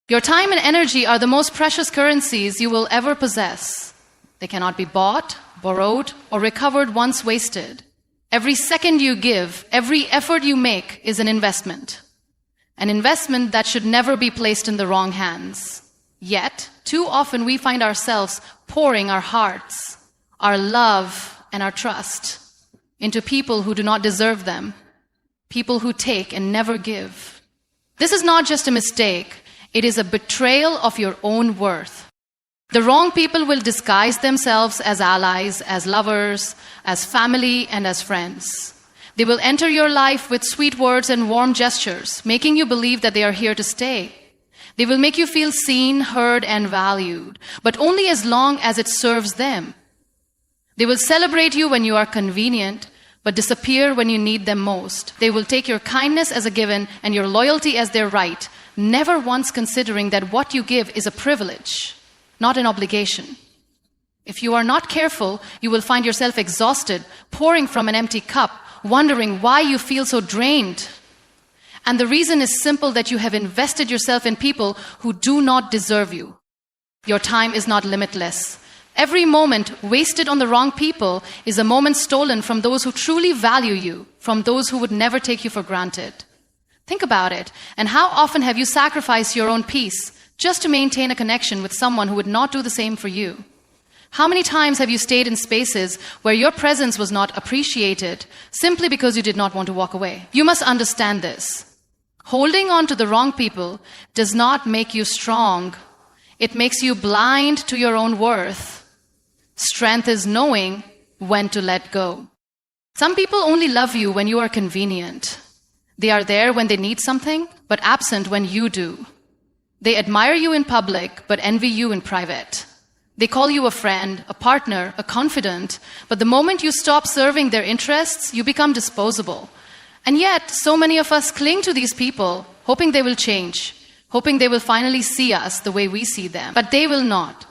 Your time and energy are the most precious currencies you will ever possess. They cannot be bought, borrowed, or recovered once wasted. Every second you give, every effort you make is an investment. An investment that should never be placed in the wrong hands. Yet, too often we find ourselves pouring our hearts, our love, and our trust into people who do not deserve them, people who take and never give. This is not just a mistake, it is a betrayal of your own worth. The wrong people will disguise themselves as allies, as lovers, as family, and as friends. They will enter your life with sweet words and warm gestures, making you believe that they are here to stay. They will make you feel seen, heard, and valued, but only as long as it serves them. They will celebrate you when you are convenient, but disappear when you need them most. They will take your kindness as a given and your loyalty as their right, never once considering that what you give is a privilege, not an obligation. If you are not careful, you will find yourself exhausted, pouring from an empty cup, wondering why you feel so drained. And the reason is simple, that you have invested yourself in people who do not deserve you. Your time is not limitless. Every moment wasted on the wrong people is a moment stolen from those who truly value you, from those who would never take you for granted. Think about it. And how often have you sacrificed your own peace just to maintain a connection with someone who would not do the same for you? How many times have you stayed in spaces where your presence was not appreciated simply because you did not want to walk away? You must understand this. Holding on to the wrong people does not make you strong. It makes you blind to your own worth. Strength is knowing when to let go. Some people only love you when you are convenient. They are there when they need something, but absent when you do. They admire you in public, but envy you in private. They call you a friend, a partner, a confidant, but the moment you stop serving their interests, you become disposable. And yet, so many of us cling to these people, hoping they will change, hoping they will finally see us the way we see them. But they will not.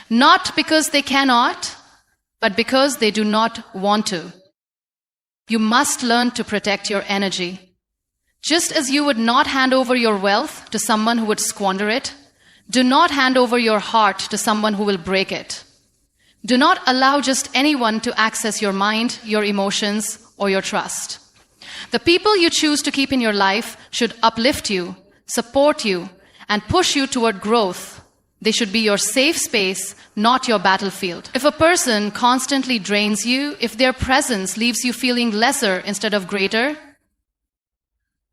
Not because they cannot, but because they do not want to. You must learn to protect your energy. Just as you would not hand over your wealth to someone who would squander it, do not hand over your heart to someone who will break it. Do not allow just anyone to access your mind, your emotions, or your trust. The people you choose to keep in your life should uplift you, support you, and push you toward growth. They should be your safe space, not your battlefield. If a person constantly drains you, if their presence leaves you feeling lesser instead of greater,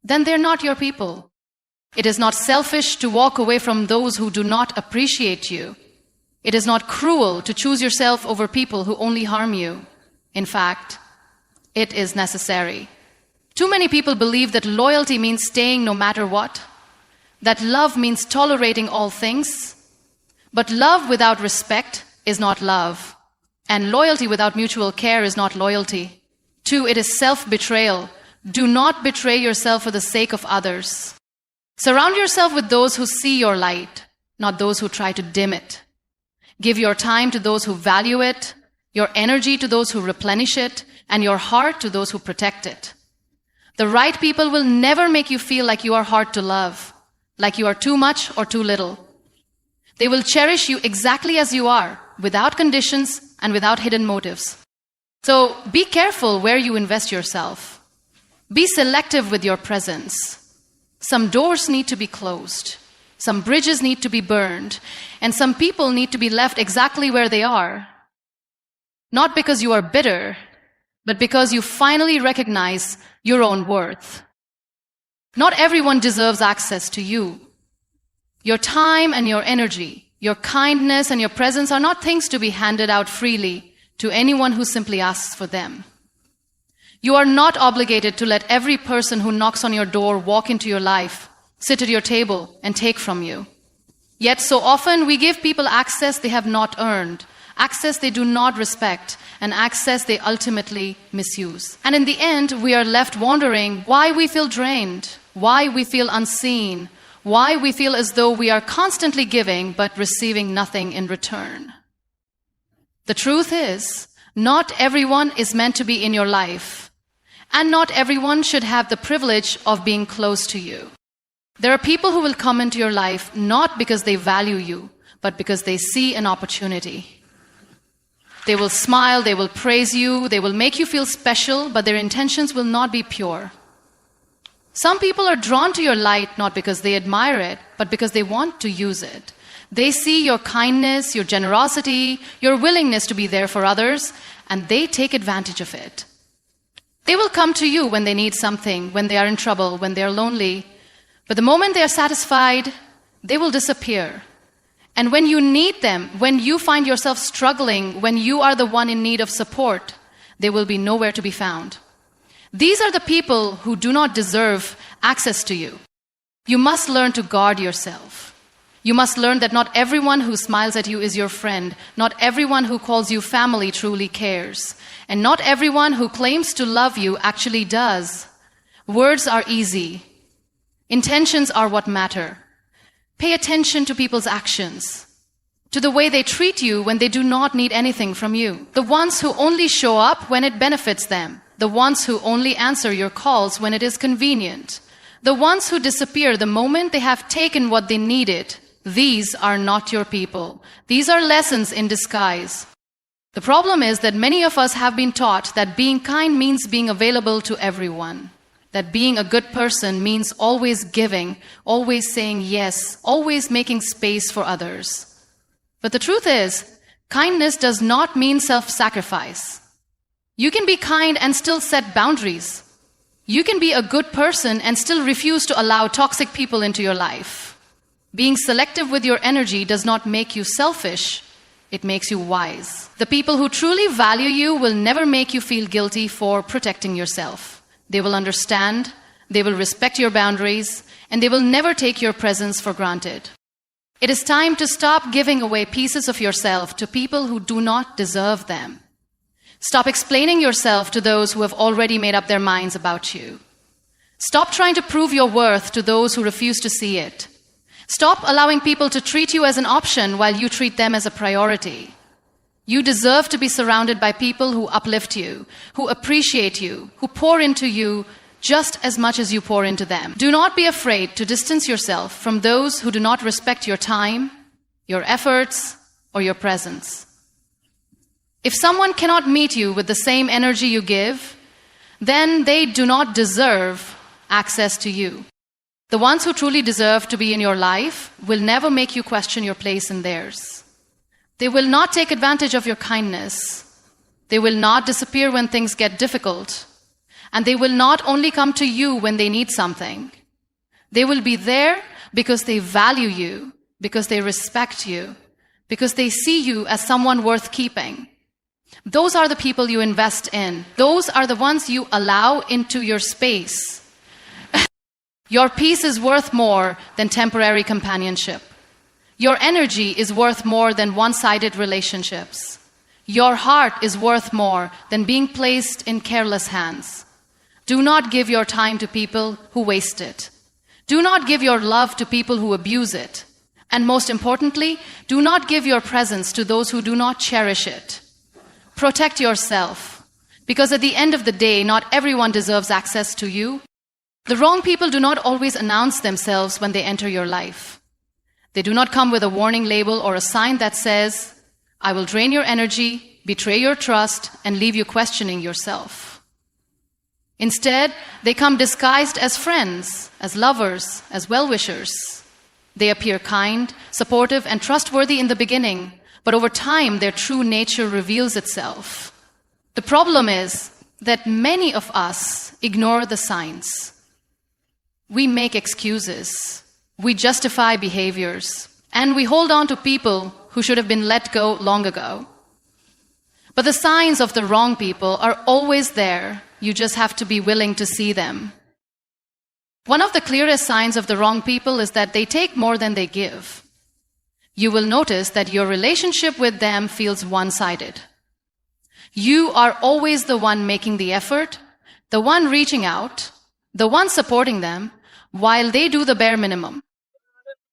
then they're not your people. It is not selfish to walk away from those who do not appreciate you. It is not cruel to choose yourself over people who only harm you. In fact, it is necessary. Too many people believe that loyalty means staying no matter what, that love means tolerating all things. But love without respect is not love. And loyalty without mutual care is not loyalty. 2, it is self-betrayal. Do not betray yourself for the sake of others. Surround yourself with those who see your light, not those who try to dim it. Give your time to those who value it, your energy to those who replenish it, and your heart to those who protect it. The right people will never make you feel like you are hard to love, like you are too much or too little. They will cherish you exactly as you are, without conditions and without hidden motives. So be careful where you invest yourself. Be selective with your presence. Some doors need to be closed. Some bridges need to be burned. And some people need to be left exactly where they are. Not because you are bitter, but because you finally recognize your own worth. Not everyone deserves access to you. Your time and your energy, your kindness and your presence are not things to be handed out freely to anyone who simply asks for them. You are not obligated to let every person who knocks on your door walk into your life, sit at your table, and take from you. Yet so often we give people access they have not earned, access they do not respect, and access they ultimately misuse. And in the end, we are left wondering why we feel drained, why we feel unseen, why we feel as though we are constantly giving but receiving nothing in return. The truth is, not everyone is meant to be in your life, and not everyone should have the privilege of being close to you. There are people who will come into your life not because they value you, but because they see an opportunity. They will smile, they will praise you, they will make you feel special, but their intentions will not be pure. Some people are drawn to your light not because they admire it, but because they want to use it. They see your kindness, your generosity, your willingness to be there for others, and they take advantage of it. They will come to you when they need something, when they are in trouble, when they are lonely. But the moment they are satisfied, they will disappear. And when you need them, when you find yourself struggling, when you are the one in need of support, they will be nowhere to be found. These are the people who do not deserve access to you. You must learn to guard yourself. You must learn that not everyone who smiles at you is your friend. Not everyone who calls you family truly cares. And not everyone who claims to love you actually does. Words are easy. Intentions are what matter. Pay attention to people's actions, to the way they treat you when they do not need anything from you. The ones who only show up when it benefits them. The ones who only answer your calls when it is convenient. The ones who disappear the moment they have taken what they needed. These are not your people. These are lessons in disguise. The problem is that many of us have been taught that being kind means being available to everyone. That being a good person means always giving, always saying yes, always making space for others. But the truth is, kindness does not mean self-sacrifice. You can be kind and still set boundaries. You can be a good person and still refuse to allow toxic people into your life. Being selective with your energy does not make you selfish. It makes you wise. The people who truly value you will never make you feel guilty for protecting yourself. They will understand, they will respect your boundaries, and they will never take your presence for granted. It is time to stop giving away pieces of yourself to people who do not deserve them. Stop explaining yourself to those who have already made up their minds about you. Stop trying to prove your worth to those who refuse to see it. Stop allowing people to treat you as an option while you treat them as a priority. You deserve to be surrounded by people who uplift you, who appreciate you, who pour into you just as much as you pour into them. Do not be afraid to distance yourself from those who do not respect your time, your efforts, or your presence. If someone cannot meet you with the same energy you give, then they do not deserve access to you. The ones who truly deserve to be in your life will never make you question your place in theirs. They will not take advantage of your kindness. They will not disappear when things get difficult. And they will not only come to you when they need something. They will be there because they value you, because they respect you, because they see you as someone worth keeping. Those are the people you invest in. Those are the ones you allow into your space. Your peace is worth more than temporary companionship. Your energy is worth more than one-sided relationships. Your heart is worth more than being placed in careless hands. Do not give your time to people who waste it. Do not give your love to people who abuse it. And most importantly, do not give your presence to those who do not cherish it. Protect yourself, because at the end of the day, not everyone deserves access to you. The wrong people do not always announce themselves when they enter your life. They do not come with a warning label or a sign that says, "I will drain your energy, betray your trust, and leave you questioning yourself." Instead, they come disguised as friends, as lovers, as well-wishers. They appear kind, supportive, and trustworthy in the beginning, but over time, their true nature reveals itself. The problem is that many of us ignore the signs. We make excuses. We justify behaviors, and we hold on to people who should have been let go long ago. But the signs of the wrong people are always there. You just have to be willing to see them. One of the clearest signs of the wrong people is that they take more than they give. You will notice that your relationship with them feels one-sided. You are always the one making the effort, the one reaching out, the one supporting them, while they do the bare minimum.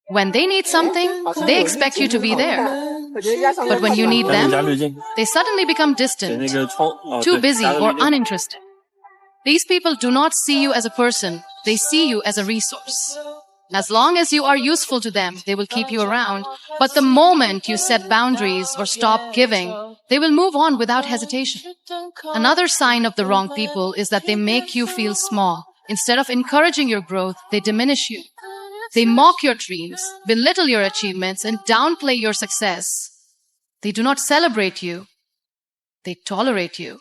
When they need something, they expect you to be there. But when you need them, they suddenly become distant, too busy or uninterested. These people do not see you as a person, they see you as a resource. As long as you are useful to them, they will keep you around. But the moment you set boundaries or stop giving, they will move on without hesitation. Another sign of the wrong people is that they make you feel small. Instead of encouraging your growth, they diminish you. They mock your dreams, belittle your achievements, and downplay your success. They do not celebrate you. They tolerate you.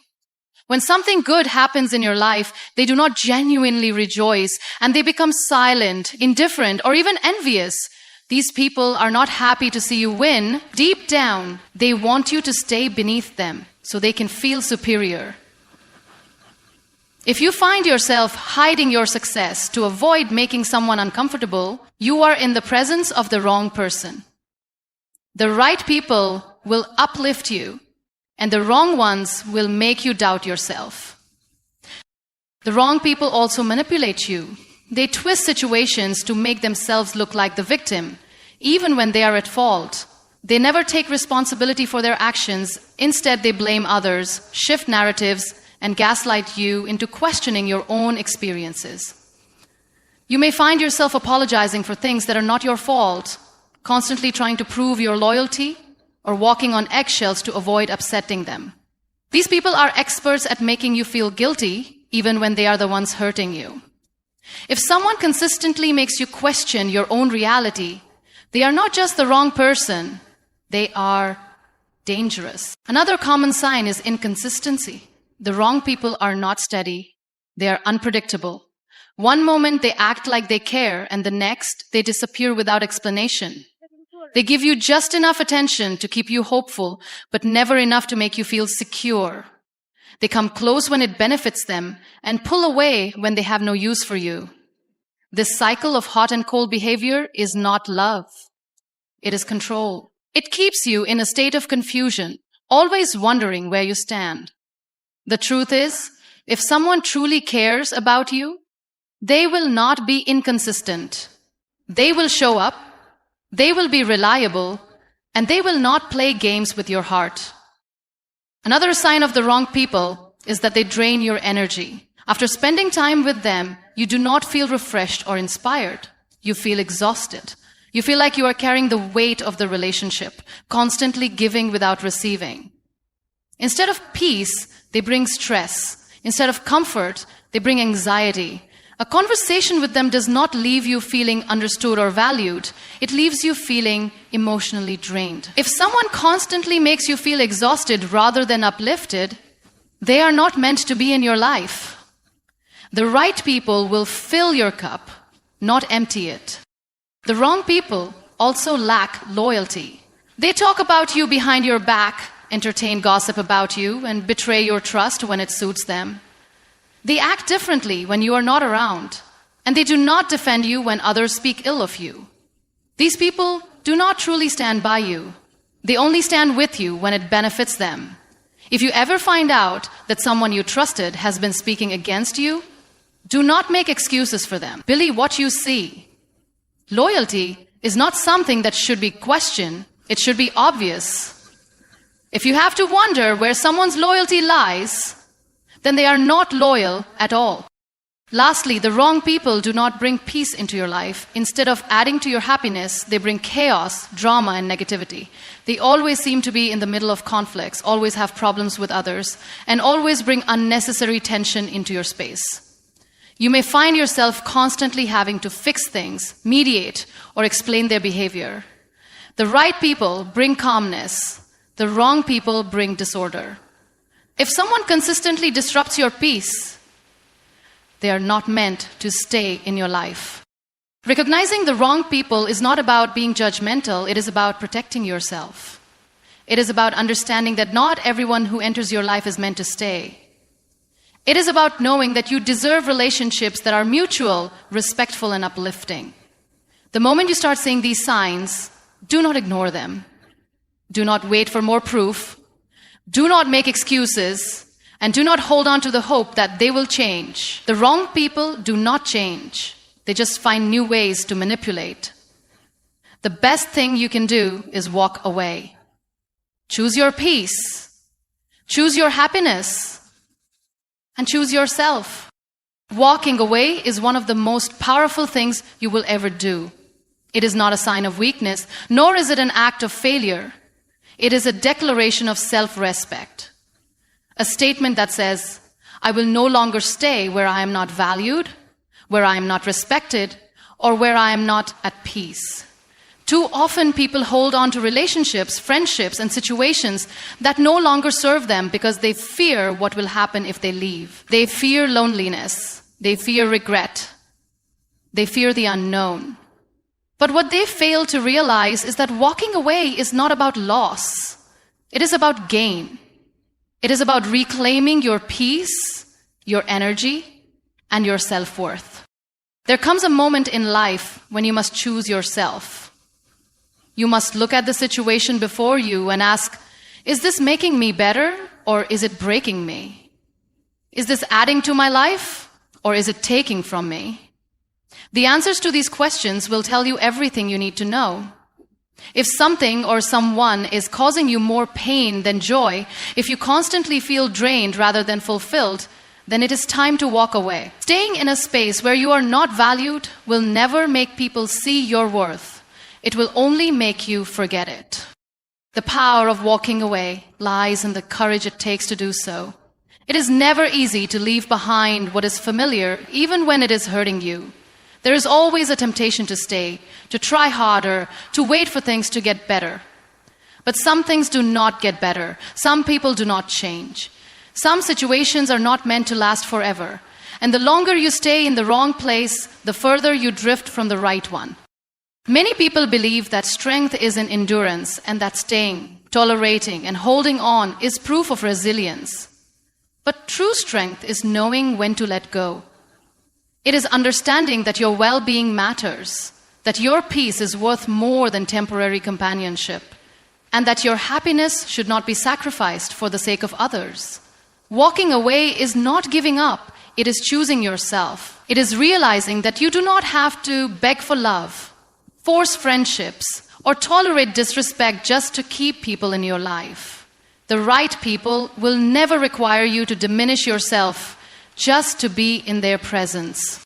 When something good happens in your life, they do not genuinely rejoice, and they become silent, indifferent, or even envious. These people are not happy to see you win. Deep down, they want you to stay beneath them so they can feel superior. If you find yourself hiding your success to avoid making someone uncomfortable, you are in the presence of the wrong person. The right people will uplift you, and the wrong ones will make you doubt yourself. The wrong people also manipulate you. They twist situations to make themselves look like the victim, even when they are at fault. They never take responsibility for their actions. Instead, they blame others, shift narratives, and gaslight you into questioning your own experiences. You may find yourself apologizing for things that are not your fault, constantly trying to prove your loyalty, or walking on eggshells to avoid upsetting them. These people are experts at making you feel guilty, even when they are the ones hurting you. If someone consistently makes you question your own reality, they are not just the wrong person, they are dangerous. Another common sign is inconsistency. The wrong people are not steady. They are unpredictable. One moment they act like they care, and the next they disappear without explanation. They give you just enough attention to keep you hopeful, but never enough to make you feel secure. They come close when it benefits them and pull away when they have no use for you. This cycle of hot and cold behavior is not love. It is control. It keeps you in a state of confusion, always wondering where you stand. The truth is, if someone truly cares about you, they will not be inconsistent. They will show up. They will be reliable, and they will not play games with your heart. Another sign of the wrong people is that they drain your energy. After spending time with them, you do not feel refreshed or inspired. You feel exhausted. You feel like you are carrying the weight of the relationship, constantly giving without receiving. Instead of peace, they bring stress. Instead of comfort, they bring anxiety. A conversation with them does not leave you feeling understood or valued. It leaves you feeling emotionally drained. If someone constantly makes you feel exhausted rather than uplifted, they are not meant to be in your life. The right people will fill your cup, not empty it. The wrong people also lack loyalty. They talk about you behind your back, entertain gossip about you, and betray your trust when it suits them. They act differently when you are not around, and they do not defend you when others speak ill of you. These people do not truly stand by you. They only stand with you when it benefits them. If you ever find out that someone you trusted has been speaking against you, do not make excuses for them. Believe what you see. Loyalty is not something that should be questioned. It should be obvious. If you have to wonder where someone's loyalty lies, then they are not loyal at all. Lastly, the wrong people do not bring peace into your life. Instead of adding to your happiness, they bring chaos, drama, and negativity. They always seem to be in the middle of conflicts, always have problems with others, and always bring unnecessary tension into your space. You may find yourself constantly having to fix things, mediate, or explain their behavior. The right people bring calmness. The wrong people bring disorder. If someone consistently disrupts your peace, they are not meant to stay in your life. Recognizing the wrong people is not about being judgmental. It is about protecting yourself. It is about understanding that not everyone who enters your life is meant to stay. It is about knowing that you deserve relationships that are mutual, respectful, and uplifting. The moment you start seeing these signs, do not ignore them. Do not wait for more proof. Do not make excuses. And do not hold on to the hope that they will change. The wrong people do not change. They just find new ways to manipulate. The best thing you can do is walk away. Choose your peace. Choose your happiness. And choose yourself. Walking away is one of the most powerful things you will ever do. It is not a sign of weakness, nor is it an act of failure. It is a declaration of self-respect. A statement that says, I will no longer stay where I am not valued, where I am not respected, or where I am not at peace. Too often people hold on to relationships, friendships, and situations that no longer serve them because they fear what will happen if they leave. They fear loneliness. They fear regret. They fear the unknown. But what they fail to realize is that walking away is not about loss. It is about gain. It is about reclaiming your peace, your energy, and your self-worth. There comes a moment in life when you must choose yourself. You must look at the situation before you and ask, is this making me better or is it breaking me? Is this adding to my life or is it taking from me? The answers to these questions will tell you everything you need to know. If something or someone is causing you more pain than joy, if you constantly feel drained rather than fulfilled, then it is time to walk away. Staying in a space where you are not valued will never make people see your worth. It will only make you forget it. The power of walking away lies in the courage it takes to do so. It is never easy to leave behind what is familiar, even when it is hurting you. There is always a temptation to stay, to try harder, to wait for things to get better. But some things do not get better. Some people do not change. Some situations are not meant to last forever. And the longer you stay in the wrong place, the further you drift from the right one. Many people believe that strength is in endurance and that staying, tolerating, and holding on is proof of resilience. But true strength is knowing when to let go. It is understanding that your well-being matters, that your peace is worth more than temporary companionship, and that your happiness should not be sacrificed for the sake of others. Walking away is not giving up, it is choosing yourself. It is realizing that you do not have to beg for love, force friendships, or tolerate disrespect just to keep people in your life. The right people will never require you to diminish yourself just to be in their presence.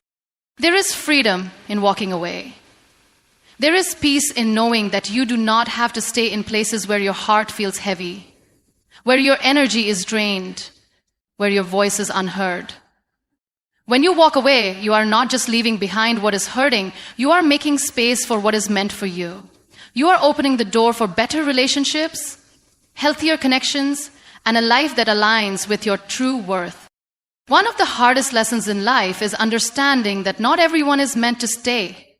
There is freedom in walking away. There is peace in knowing that you do not have to stay in places where your heart feels heavy, where your energy is drained, where your voice is unheard. When you walk away, you are not just leaving behind what is hurting, you are making space for what is meant for you. You are opening the door for better relationships, healthier connections, and a life that aligns with your true worth. One of the hardest lessons in life is understanding that not everyone is meant to stay.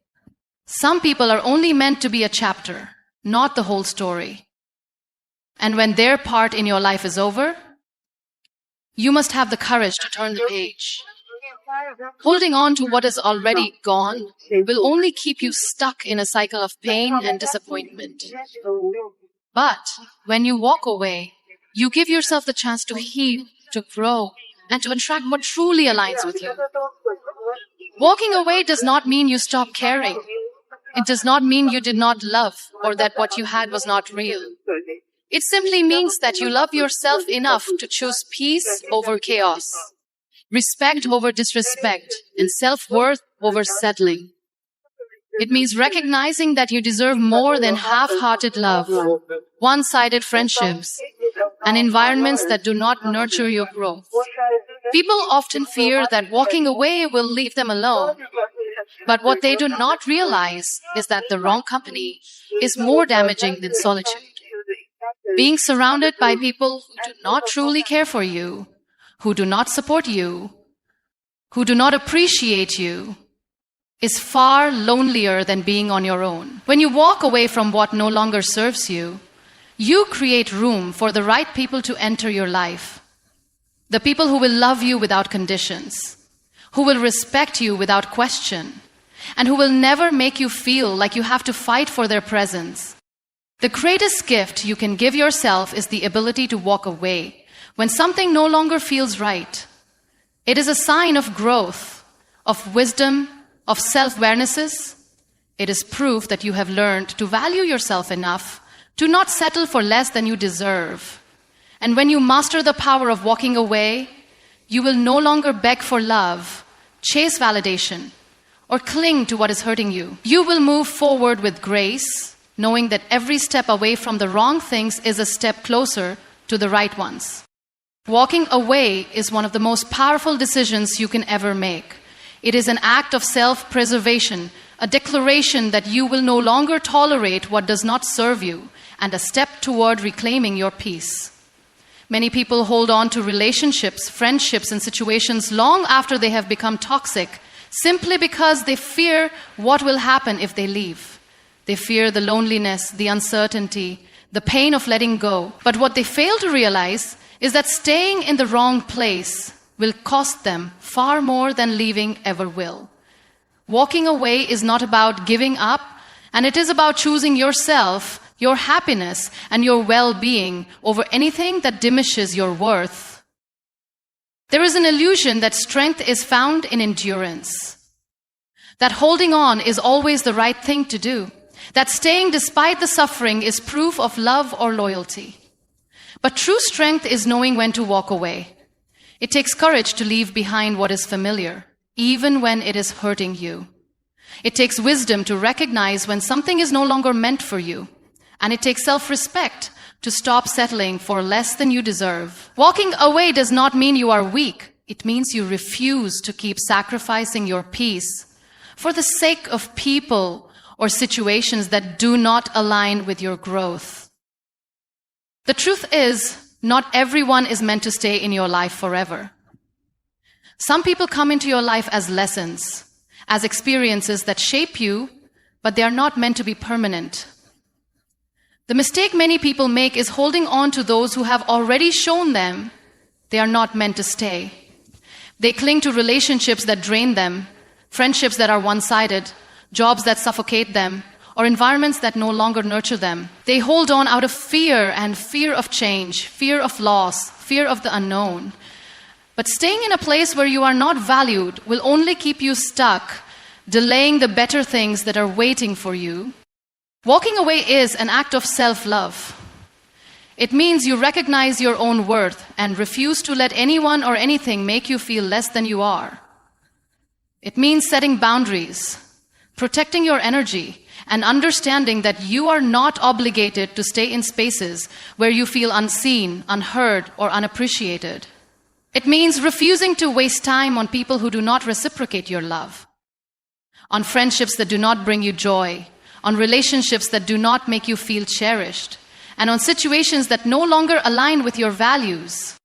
Some people are only meant to be a chapter, not the whole story. And when their part in your life is over, you must have the courage to turn the page. Holding on to what is already gone will only keep you stuck in a cycle of pain and disappointment. But when you walk away, you give yourself the chance to heal, to grow, and to attract what truly aligns with you. Walking away does not mean you stop caring. It does not mean you did not love or that what you had was not real. It simply means that you love yourself enough to choose peace over chaos, respect over disrespect, and self-worth over settling. It means recognizing that you deserve more than half-hearted love, one-sided friendships, and environments that do not nurture your growth. People often fear that walking away will leave them alone. But what they do not realize is that the wrong company is more damaging than solitude. Being surrounded by people who do not truly care for you, who do not support you, who do not appreciate you, is far lonelier than being on your own. When you walk away from what no longer serves you, you create room for the right people to enter your life. The people who will love you without conditions, who will respect you without question, and who will never make you feel like you have to fight for their presence. The greatest gift you can give yourself is the ability to walk away when something no longer feels right. It is a sign of growth, of wisdom, of self-awarenesses. It is proof that you have learned to value yourself enough to not settle for less than you deserve. And when you master the power of walking away, you will no longer beg for love, chase validation, or cling to what is hurting you. You will move forward with grace, knowing that every step away from the wrong things is a step closer to the right ones. Walking away is one of the most powerful decisions you can ever make. It is an act of self-preservation, a declaration that you will no longer tolerate what does not serve you, and a step toward reclaiming your peace. Many people hold on to relationships, friendships, and situations long after they have become toxic, simply because they fear what will happen if they leave. They fear the loneliness, the uncertainty, the pain of letting go. But what they fail to realize is that staying in the wrong place will cost them far more than leaving ever will. Walking away is not about giving up, and it is about choosing yourself, your happiness, and your well-being over anything that diminishes your worth. There is an illusion that strength is found in endurance, that holding on is always the right thing to do, that staying despite the suffering is proof of love or loyalty. But true strength is knowing when to walk away. It takes courage to leave behind what is familiar, even when it is hurting you. It takes wisdom to recognize when something is no longer meant for you. And it takes self-respect to stop settling for less than you deserve. Walking away does not mean you are weak. It means you refuse to keep sacrificing your peace for the sake of people or situations that do not align with your growth. The truth is, not everyone is meant to stay in your life forever. Some people come into your life as lessons, as experiences that shape you, but they are not meant to be permanent. The mistake many people make is holding on to those who have already shown them they are not meant to stay. They cling to relationships that drain them, friendships that are one-sided, jobs that suffocate them, or environments that no longer nurture them. They hold on out of fear and fear of change, fear of loss, fear of the unknown. But staying in a place where you are not valued will only keep you stuck, delaying the better things that are waiting for you. Walking away is an act of self-love. It means you recognize your own worth and refuse to let anyone or anything make you feel less than you are. It means setting boundaries, protecting your energy, and understanding that you are not obligated to stay in spaces where you feel unseen, unheard, or unappreciated. It means refusing to waste time on people who do not reciprocate your love, on friendships that do not bring you joy, on relationships that do not make you feel cherished, and on situations that no longer align with your values.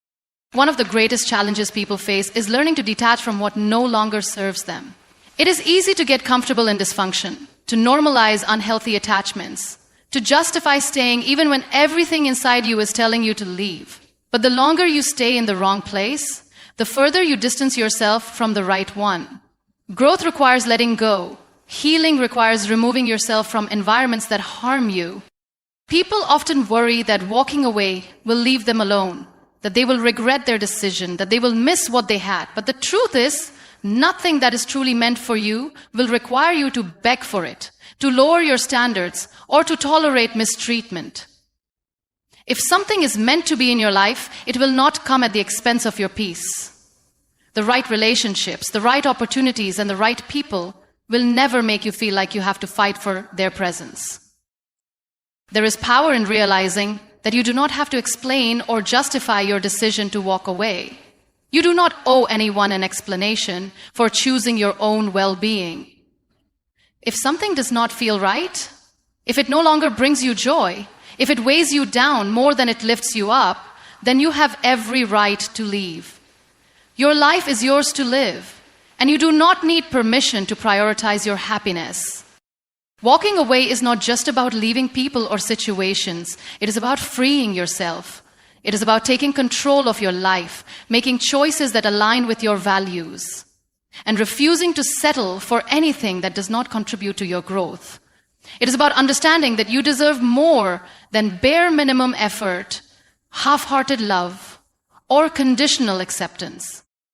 One of the greatest challenges people face is learning to detach from what no longer serves them. It is easy to get comfortable in dysfunction, to normalize unhealthy attachments, to justify staying even when everything inside you is telling you to leave. But the longer you stay in the wrong place, the further you distance yourself from the right one. Growth requires letting go. Healing requires removing yourself from environments that harm you. People often worry that walking away will leave them alone, that they will regret their decision, that they will miss what they had. But the truth is, nothing that is truly meant for you will require you to beg for it, to lower your standards, or to tolerate mistreatment. If something is meant to be in your life, it will not come at the expense of your peace. The right relationships, the right opportunities, and the right people will never make you feel like you have to fight for their presence. There is power in realizing that you do not have to explain or justify your decision to walk away. You do not owe anyone an explanation for choosing your own well-being. If something does not feel right, if it no longer brings you joy, if it weighs you down more than it lifts you up, then you have every right to leave. Your life is yours to live, and you do not need permission to prioritize your happiness. Walking away is not just about leaving people or situations. It is about freeing yourself. It is about taking control of your life, making choices that align with your values, and refusing to settle for anything that does not contribute to your growth. It is about understanding that you deserve more than bare minimum effort, half-hearted love, or conditional acceptance.